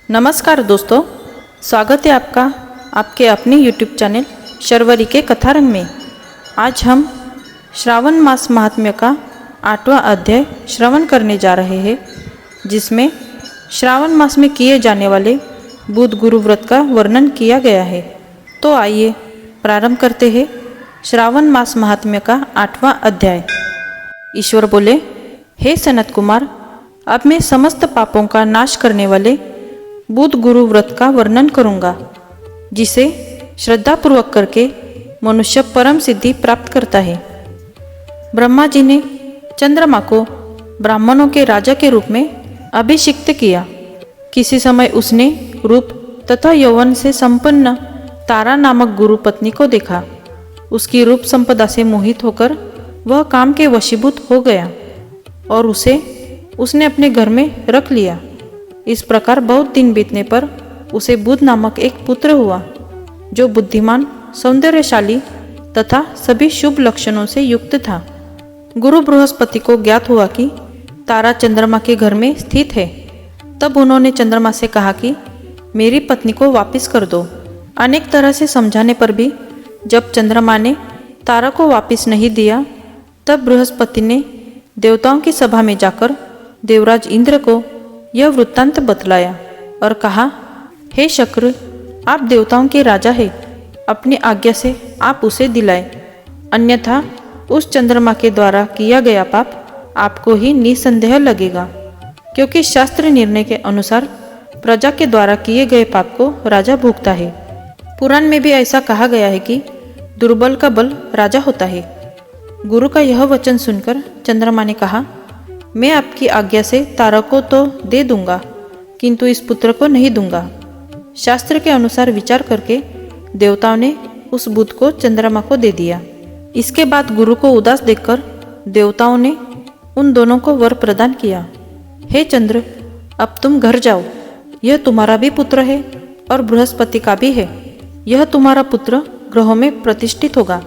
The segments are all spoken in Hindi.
नमस्कार दोस्तों, स्वागत है आपका आपके अपने YouTube चैनल शर्वरी के कथारंग में। आज हम श्रावण मास महात्म्य का 8वां अध्याय श्रवण करने जा रहे हैं, जिसमें श्रावण मास में किए जाने वाले बुध गुरु व्रत का वर्णन किया गया है। तो आइए प्रारंभ करते हैं श्रावण मास महात्म्य का 8वां अध्याय। ईश्वर बोले, हे सनत कुमार, अब मैं समस्त पापों का नाश करने वाले बुध गुरु व्रत का वर्णन करूंगा, जिसे श्रद्धापूर्वक करके मनुष्य परम सिद्धि प्राप्त करता है। ब्रह्मा जी ने चंद्रमा को ब्राह्मणों के राजा के रूप में अभिषिक्त किया। किसी समय उसने रूप तथा यौवन से संपन्न तारा नामक गुरु पत्नी को देखा। उसकी रूप संपदा से मोहित होकर वह काम के वशीभूत हो गया और उसने अपने घर में रख लिया। इस प्रकार बहुत दिन बीतने पर उसे बुध नामक एक पुत्र हुआ, जो बुद्धिमान, सौंदर्यशाली तथा सभी शुभ लक्षणों से युक्त था। गुरु बृहस्पति को ज्ञात हुआ कि तारा चंद्रमा के घर में स्थित है। तब उन्होंने चंद्रमा से कहा कि मेरी पत्नी को वापस कर दो। अनेक तरह से समझाने पर भी जब चंद्रमा ने तारा को वापस नहीं दिया, तब बृहस्पति ने देवताओं की सभा में जाकर देवराज इंद्र को यह वृत्तांत बतलाया और कहा, हे शक्र, आप देवताओं के राजा हैं, अपनी आज्ञा से आप उसे दिलाए, अन्यथा उस चंद्रमा के द्वारा किया गया पाप आपको ही निसंदेह लगेगा, क्योंकि शास्त्र निर्णय के अनुसार प्रजा के द्वारा किए गए पाप को राजा भोगता है। पुराण में भी ऐसा कहा गया है कि दुर्बल का बल राजा होता है। गुरु का यह वचन सुनकर चंद्रमा ने कहा, मैं आपकी आज्ञा से तारा को तो दे दूंगा, किंतु इस पुत्र को नहीं दूंगा। शास्त्र के अनुसार विचार करके देवताओं ने उस बुध को चंद्रमा को दे दिया। इसके बाद गुरु को उदास देखकर देवताओं ने उन दोनों को वर प्रदान किया, हे चंद्र, अब तुम घर जाओ। यह तुम्हारा भी पुत्र है और बृहस्पति का भी है। यह तुम्हारा पुत्र ग्रहों में प्रतिष्ठित होगा।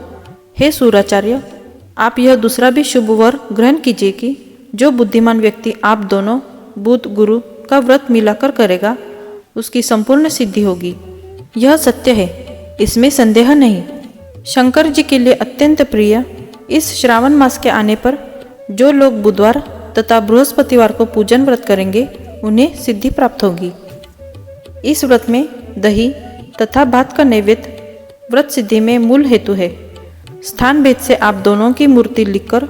हे सूर्याचार्य, आप यह दूसरा भी शुभ वर ग्रहण कीजिए कि जो बुद्धिमान व्यक्ति आप दोनों बुध गुरु का व्रत मिलाकर करेगा, उसकी संपूर्ण सिद्धि होगी। यह सत्य है, इसमें संदेह नहीं। शंकर जी के लिए अत्यंत प्रिय इस श्रावण मास के आने पर जो लोग बुधवार तथा बृहस्पतिवार को पूजन व्रत करेंगे, उन्हें सिद्धि प्राप्त होगी। इस व्रत में दही तथा भात का नैवेद्य व्रत सिद्धि में मूल हेतु है। स्थान भेद से आप दोनों की मूर्ति लिखकर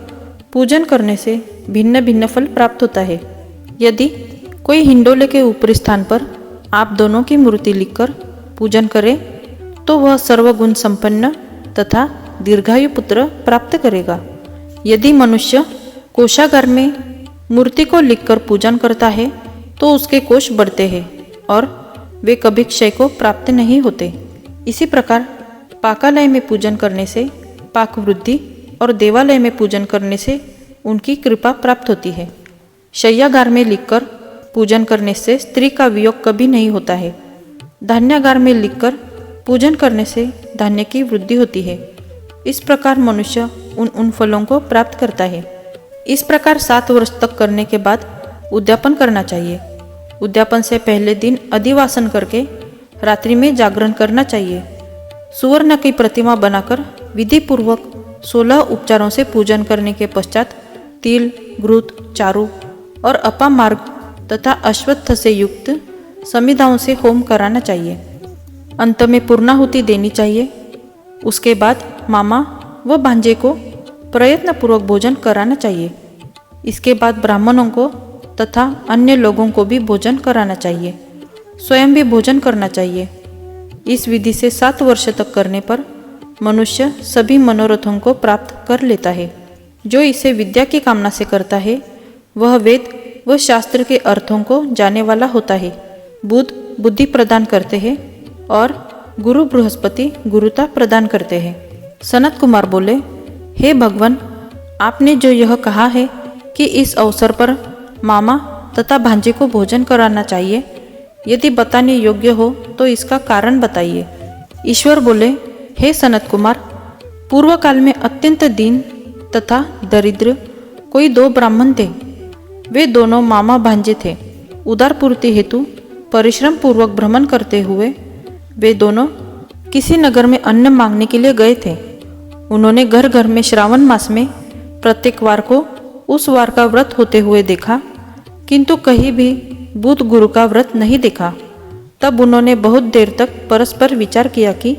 पूजन करने से भिन्न भिन्न फल प्राप्त होता है। यदि कोई हिंडोले के ऊपरी स्थान पर आप दोनों की मूर्ति लिखकर पूजन करे, तो वह सर्वगुण संपन्न तथा दीर्घायु पुत्र प्राप्त करेगा। यदि मनुष्य कोषागार में मूर्ति को लिखकर पूजन करता है, तो उसके कोष बढ़ते हैं और वे कभी क्षय को प्राप्त नहीं होते। इसी प्रकार पाकालय में पूजन करने से पाक वृद्धि और देवालय में पूजन करने से उनकी कृपा प्राप्त होती है। शय्यागार में लिखकर पूजन करने से स्त्री का वियोग कभी नहीं होता है। धान्यागार में लिखकर पूजन करने से धान्य की वृद्धि होती है। इस प्रकार मनुष्य उन फलों को प्राप्त करता है। इस प्रकार 7 वर्ष तक करने के बाद उद्यापन करना चाहिए। उद्यापन से पहले दिन अधिवासन करके रात्रि में जागरण करना चाहिए। सुवर्ण की प्रतिमा बनाकर विधि पूर्वक 16 उपचारों से पूजन करने के पश्चात तिल, घृत, चारु और अपामार्ग तथा अश्वत्थ से युक्त समिधाओं से होम कराना चाहिए। अंत में पूर्णाहुति देनी चाहिए। उसके बाद मामा व भांजे को प्रयत्नपूर्वक भोजन कराना चाहिए। इसके बाद ब्राह्मणों को तथा अन्य लोगों को भी भोजन कराना चाहिए। स्वयं भी भोजन करना चाहिए। इस विधि से 7 वर्ष तक करने पर मनुष्य सभी मनोरथों को प्राप्त कर लेता है। जो इसे विद्या की कामना से करता है, वह वेद व शास्त्र के अर्थों को जानने वाला होता है। बुध बुद्धि प्रदान करते हैं और गुरु बृहस्पति गुरुता प्रदान करते हैं। सनत कुमार बोले, हे भगवान, आपने जो यह कहा है कि इस अवसर पर मामा तथा भांजे को भोजन कराना चाहिए, यदि बताने योग्य हो तो इसका कारण बताइए। ईश्वर बोले, हे सनत कुमार, पूर्व काल में अत्यंत दीन तथा दरिद्र कोई 2 ब्राह्मण थे। वे दोनों मामा भांजे थे। उदार पूर्ति हेतु परिश्रम पूर्वक भ्रमण करते हुए वे दोनों किसी नगर में अन्न मांगने के लिए गए थे। उन्होंने घर घर में श्रावण मास में प्रत्येक वार को उस वार का व्रत होते हुए देखा, किंतु कहीं भी बुध गुरु का व्रत नहीं देखा। तब उन्होंने बहुत देर तक परस्पर विचार किया कि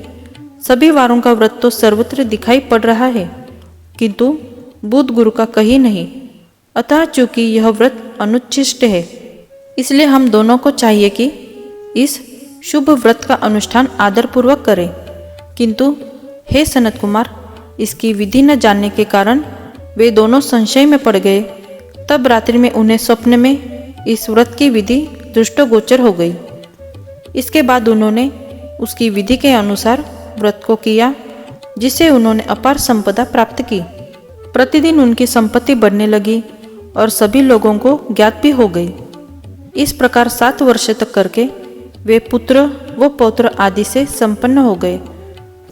सभी वारों का व्रत तो सर्वत्र दिखाई पड़ रहा है, किंतु बुध गुरु का कहीं नहीं। अतः चूंकि यह व्रत अनुच्छिष्ट है, इसलिए हम दोनों को चाहिए कि इस शुभ व्रत का अनुष्ठान आदरपूर्वक करें। किंतु हे सनत कुमार, इसकी विधि न जानने के कारण वे दोनों संशय में पड़ गए। तब रात्रि में उन्हें स्वप्न में इस व्रत की विधि दृष्टगोचर हो गई। इसके बाद उन्होंने उसकी विधि के अनुसार व्रत को किया, जिससे उन्होंने अपार संपदा प्राप्त की। प्रतिदिन उनकी संपत्ति बढ़ने लगी और सभी लोगों को ज्ञात भी हो गई। इस प्रकार 7 वर्ष तक करके वे पुत्र व पौत्र आदि से संपन्न हो गए।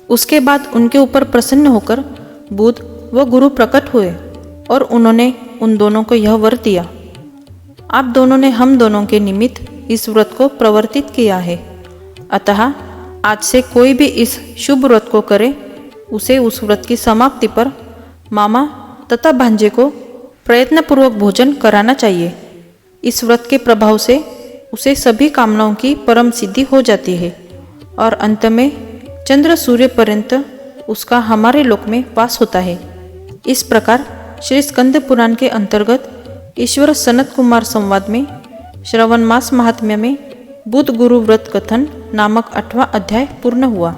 उसके बाद उनके ऊपर प्रसन्न होकर बुध व गुरु प्रकट हुए और उन्होंने उन दोनों को यह वर दिया, आप दोनों ने हम दोनों के निमित्त इस व्रत को प्रवर्तित किया है। अतः आज से कोई भी इस शुभ व्रत को करे, उसे उस व्रत की समाप्ति पर मामा तथा भांजे को प्रयत्नपूर्वक भोजन कराना चाहिए। इस व्रत के प्रभाव से उसे सभी कामनाओं की परम सिद्धि हो जाती है और अंत में चंद्र सूर्य पर्यंत उसका हमारे लोक में वास होता है। इस प्रकार श्री स्कंद पुराण के अंतर्गत ईश्वर सनत कुमार संवाद में श्रवण मास महात्म्य में बुध गुरु व्रत कथन नामक 8वां अध्याय पूर्ण हुआ।